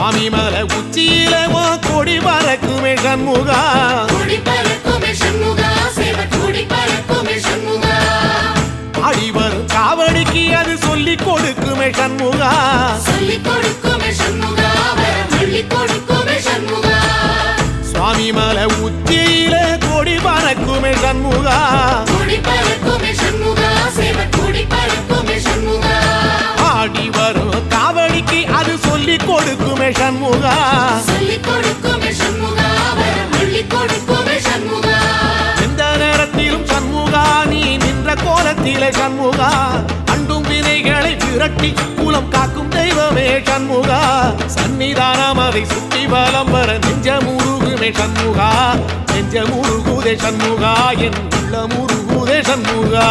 சுவாமி மலை உச்சியில கொடி பறக்குமே சண்முகா, ஆடி வரும் காவடிக்கு அது சொல்லி கொடுக்குமே சண்முகா, சுவாமி மலை உச்சியில கொடி பறக்குமே சண்முகா, ஆடி வரும் காவடிக்கு அது சொல்லி கொடுக்குமே சண்முகா, எந்த நேரத்திலும் சண்முகா நீ நின்ற கோலத்திலே சண்முகா, அண்டும் வினைகளை விரட்டி குலம் காக்கும் தெய்வமே சண்முகா, சன்னிதானம் அதை சுற்றி பலம் வர நெஞ்ச முருகுமே சண்முகா, நெஞ்ச முருகுதே சண்முகா, என் உள்ள முருகுதே சண்முகா.